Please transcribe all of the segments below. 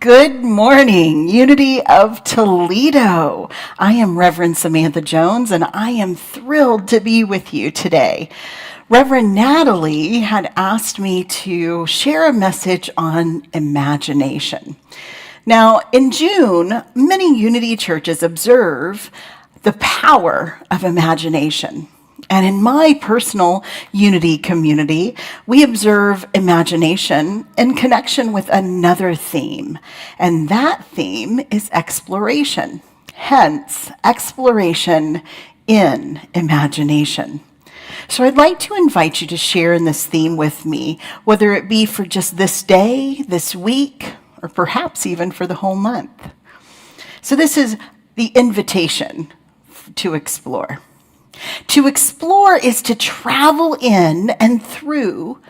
Good morning, Unity of Toledo. I am Reverend Samantha Jones, and I am thrilled to be with you today. Reverend Natalie had asked me to share a message on imagination. Now, in June, many Unity churches observe the power of imagination. And in my personal Unity community, we observe imagination in connection with another theme. And that theme is exploration. Hence, exploration in imagination. So I'd like to invite you to share in this theme with me, whether it be for just this day, this week, or perhaps even for the whole month. So this is the invitation to explore. To explore is to travel in and through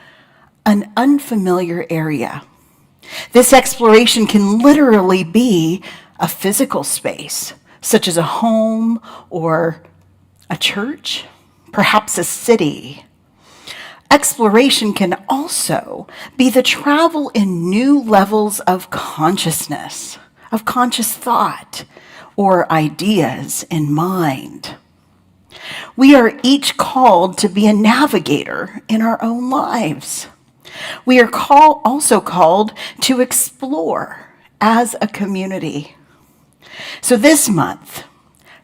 an unfamiliar area. This exploration can literally be a physical space, such as a home or a church, perhaps a city. Exploration can also be the travel in new levels of consciousness, of conscious thought, or ideas in mind. We are each called to be a navigator in our own lives. We are also called to explore as a community. So this month,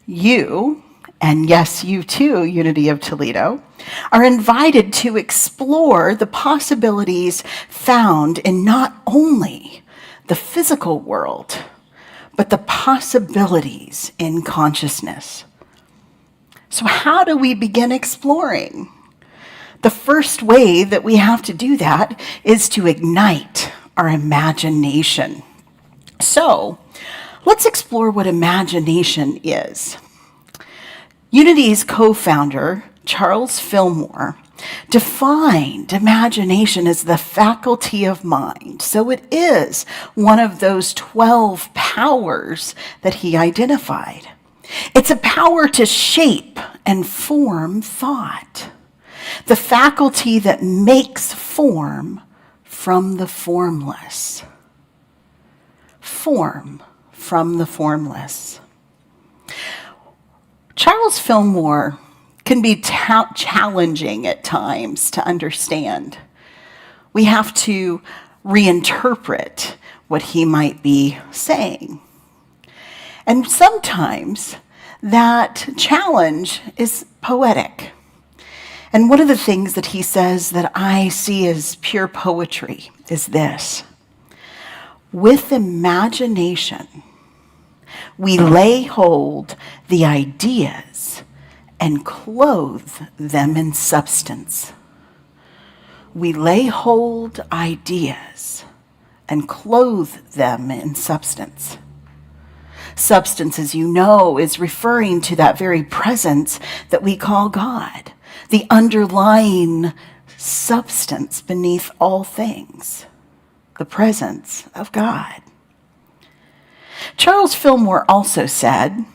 you, and yes, you too, Unity of Toledo, are invited to explore the possibilities found in not only the physical world, but the possibilities in consciousness. So how do we begin exploring? The first way that we have to do that is to ignite our imagination. So let's explore what imagination is. Unity's co-founder, Charles Fillmore, defined imagination as the faculty of mind. So it is one of those 12 powers that he identified. It's a power to shape and form thought, the faculty that makes form from the formless. Form from the formless. Charles Fillmore can be challenging at times to understand. We have to reinterpret what he might be saying. And sometimes that challenge is poetic. And one of the things that he says that I see as pure poetry is this: with imagination, we lay hold the ideas and clothe them in substance. We lay hold ideas and clothe them in substance. Substance, as you know, is referring to that very presence that we call God, the underlying substance beneath all things, the presence of God. Charles Fillmore also said,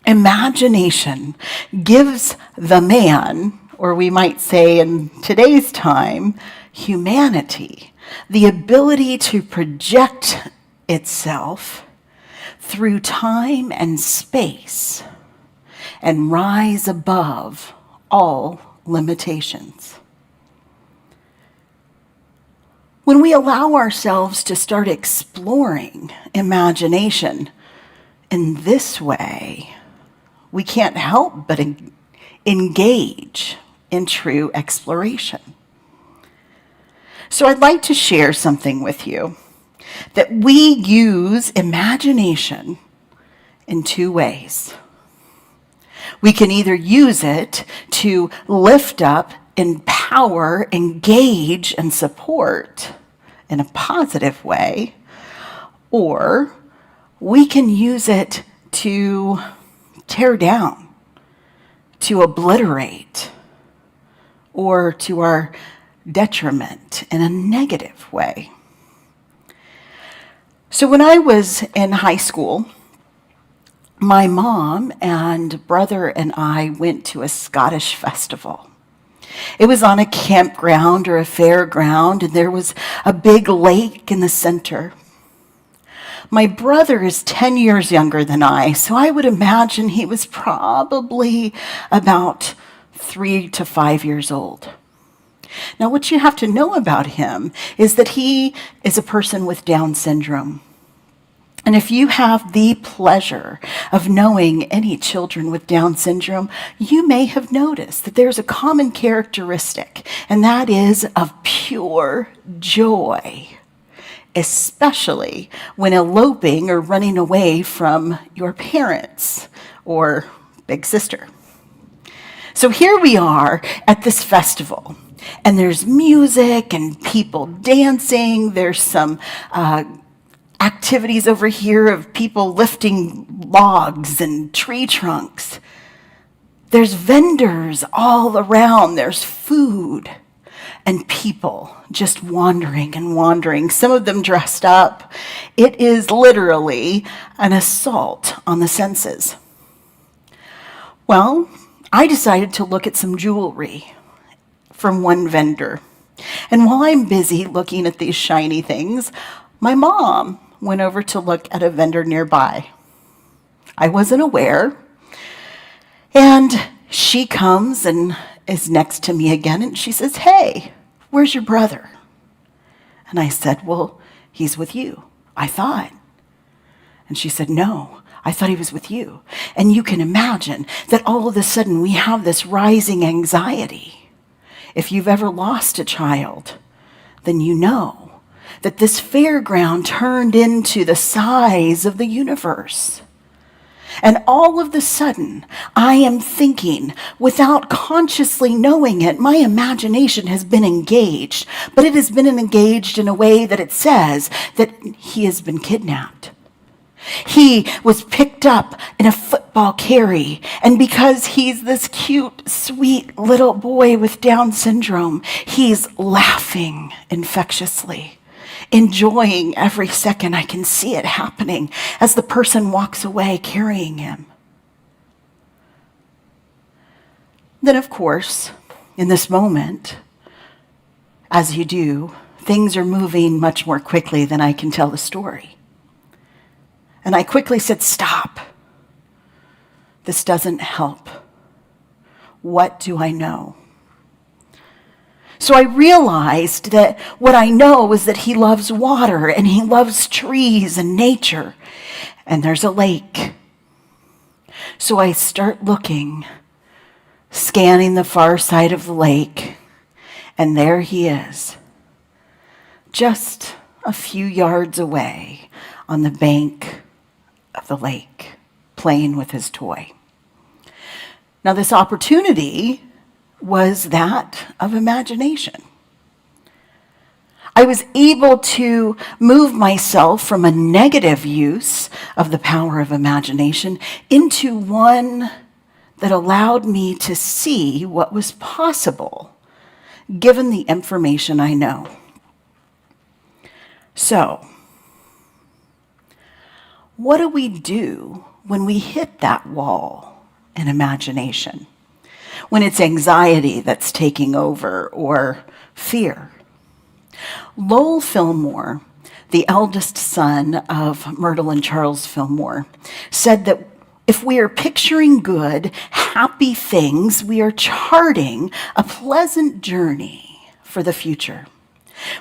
imagination gives the man, or we might say in today's time, humanity, the ability to project itself through time and space and rise above all limitations. When we allow ourselves to start exploring imagination in this way, we can't help but engage in true exploration. So I'd like to share something with you, that we use imagination in two ways. We can either use it to lift up, empower, engage, and support in a positive way, or we can use it to tear down, to obliterate, or to our detriment in a negative way. So when I was in high school, my mom and brother and I went to a Scottish festival. It was on a campground or a fairground, and there was a big lake in the center. My brother is 10 years younger than I, so I would imagine he was probably about 3 to 5 years old. Now, what you have to know about him is that he is a person with Down syndrome. And if you have the pleasure of knowing any children with Down syndrome, you may have noticed that there's a common characteristic, and that is of pure joy, especially when eloping or running away from your parents or big sister. So here we are at this festival, and there's music and people dancing. There's some activities over here of people lifting logs and tree trunks. There's vendors all around. There's food and people just wandering and wandering, some of them dressed up. It is literally an assault on the senses. Well, I decided to look at some jewelry from one vendor. And while I'm busy looking at these shiny things, my mom went over to look at a vendor nearby. I wasn't aware. And she comes and is next to me again, and she says, "Hey, where's your brother?" And I said, "Well, he's with you, I thought." And she said, "No, I thought he was with you." And you can imagine that all of a sudden we have this rising anxiety. If you've ever lost a child, then you know that this fairground turned into the size of the universe. And all of a sudden, I am thinking, without consciously knowing it, my imagination has been engaged, but it has been engaged in a way that it says that he has been kidnapped. He was picked up in a football carry, and because he's this cute, sweet little boy with Down syndrome, he's laughing infectiously, enjoying every second. I can see it happening as the person walks away carrying him. Then, of course, in this moment, as you do, things are moving much more quickly than I can tell the story. And I quickly said, "Stop. This doesn't help. What do I know?" So I realized that what I know is that he loves water and he loves trees and nature, and there's a lake. So I start looking, scanning the far side of the lake, and there he is, just a few yards away on the bank of the lake, playing with his toy. Now, this opportunity was that of imagination. I was able to move myself from a negative use of the power of imagination into one that allowed me to see what was possible, given the information I know. So, what do we do when we hit that wall in imagination? When it's anxiety that's taking over or fear? Lowell Fillmore, the eldest son of Myrtle and Charles Fillmore, said that if we are picturing good, happy things, we are charting a pleasant journey for the future.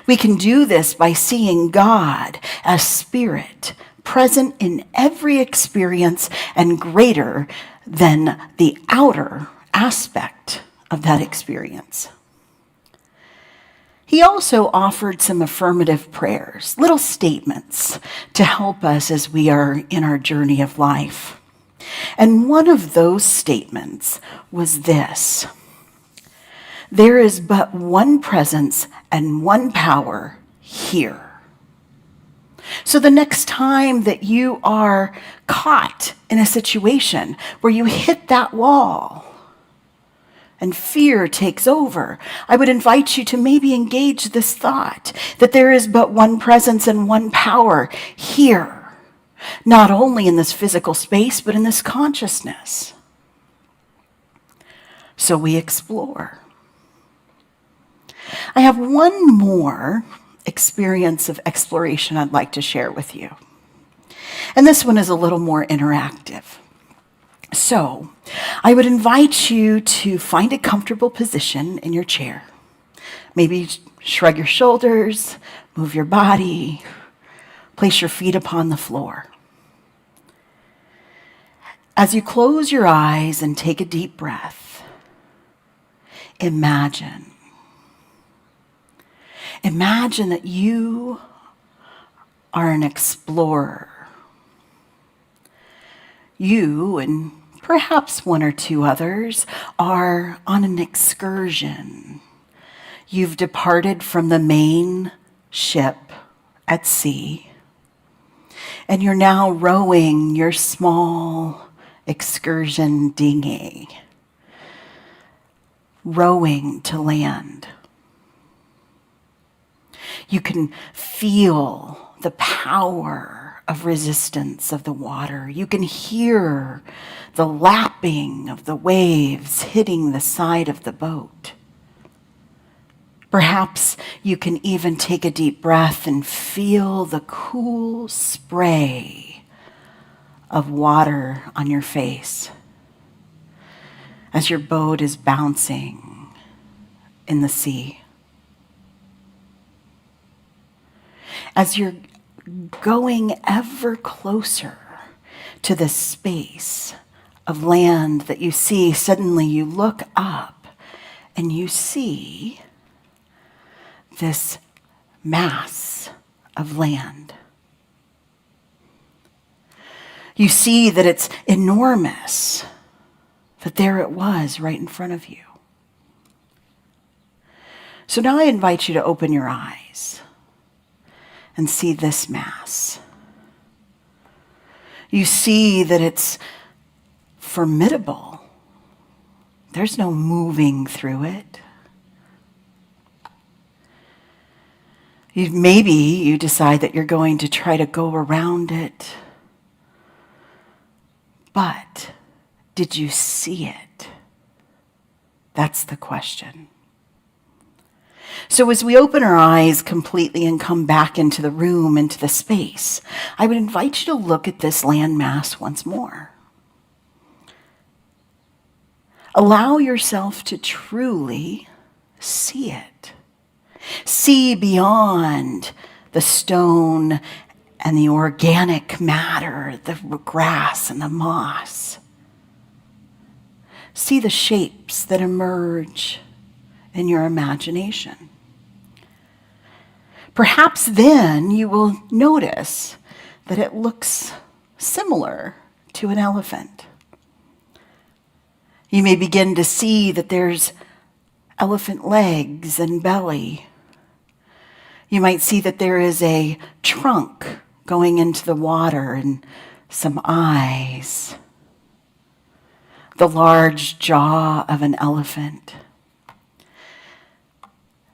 We can do this by seeing God as spirit, present in every experience and greater than the outer aspect of that experience. He also offered some affirmative prayers, little statements to help us as we are in our journey of life. And one of those statements was this: "There is but one presence and one power here." So the next time that you are caught in a situation where you hit that wall and fear takes over, I would invite you to maybe engage this thought that there is but one presence and one power here, not only in this physical space, but in this consciousness. So we explore. I have one more experience of exploration I'd like to share with you. And this one is a little more interactive. So I would invite you to find a comfortable position in your chair. Maybe shrug your shoulders, move your body, place your feet upon the floor. As you close your eyes and take a deep breath, imagine that you are an explorer. You and perhaps one or two others are on an excursion. You've departed from the main ship at sea, and you're now rowing your small excursion dinghy, rowing to land. You can feel the power of resistance of the water. You can hear the lapping of the waves hitting the side of the boat. Perhaps you can even take a deep breath and feel the cool spray of water on your face as your boat is bouncing in the sea. As you're going ever closer to the space of land that you see, suddenly you look up and you see this mass of land. You see that it's enormous, that there it was right in front of you. So now I invite you to open your eyes and see this mass. You see that it's formidable. There's no moving through it. Maybe you decide that you're going to try to go around it. But did you see it? That's the question. So as we open our eyes completely and come back into the room, into the space, I would invite you to look at this landmass once more. Allow yourself to truly see it. See beyond the stone and the organic matter, the grass and the moss. See the shapes that emerge in your imagination. Perhaps then you will notice that it looks similar to an elephant. You may begin to see that there's elephant legs and belly. You might see that there is a trunk going into the water and some eyes. The large jaw of an elephant.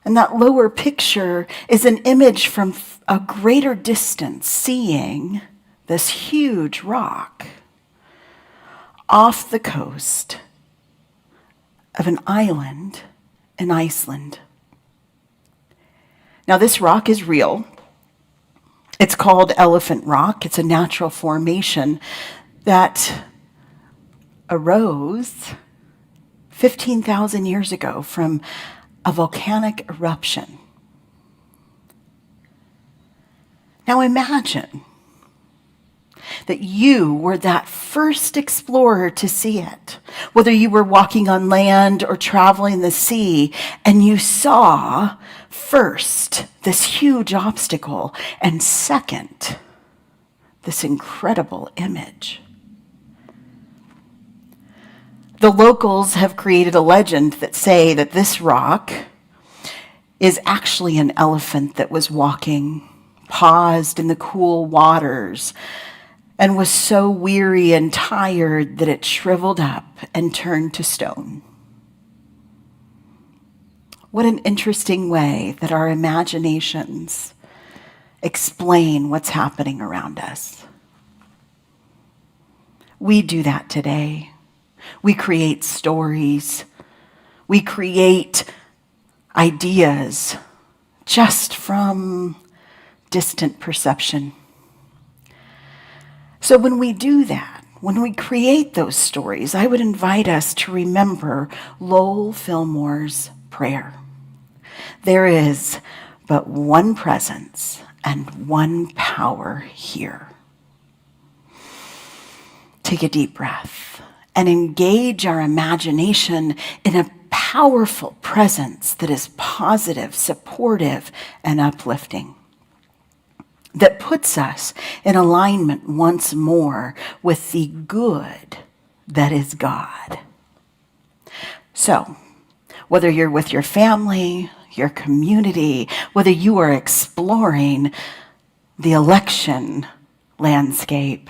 And that lower picture is an image from a greater distance, seeing this huge rock off the coast of an island in Iceland. Now, this rock is real. It's called Elephant Rock. It's a natural formation that arose 15,000 years ago from a volcanic eruption. Now imagine that you were that first explorer to see it, whether you were walking on land or traveling the sea, and you saw first this huge obstacle, and second, this incredible image. The locals have created a legend that say that this rock is actually an elephant that was walking, paused in the cool waters, and was so weary and tired that it shriveled up and turned to stone. What an interesting way that our imaginations explain what's happening around us. We do that today. We create stories. We create ideas just from distant perception. So when we do that, when we create those stories, I would invite us to remember Lowell Fillmore's prayer. There is but one presence and one power here. Take a deep breath and engage our imagination in a powerful presence that is positive, supportive, and uplifting, that puts us in alignment once more with the good that is God. So, whether you're with your family, your community, whether you are exploring the election landscape,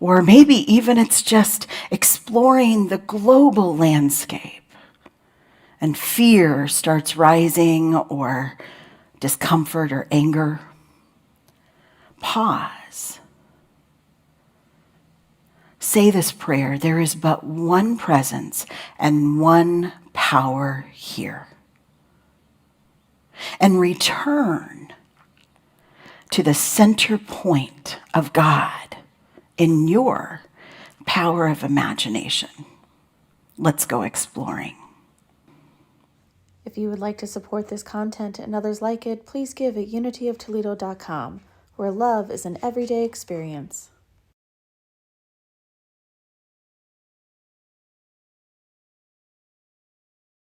or maybe even it's just exploring the global landscape, and fear starts rising, or discomfort or anger, pause. Say this prayer: there is but one presence and one power here. And return to the center point of God in your power of imagination. Let's go exploring. If you would like to support this content and others like it, please give at unityoftoledo.com, where love is an everyday experience.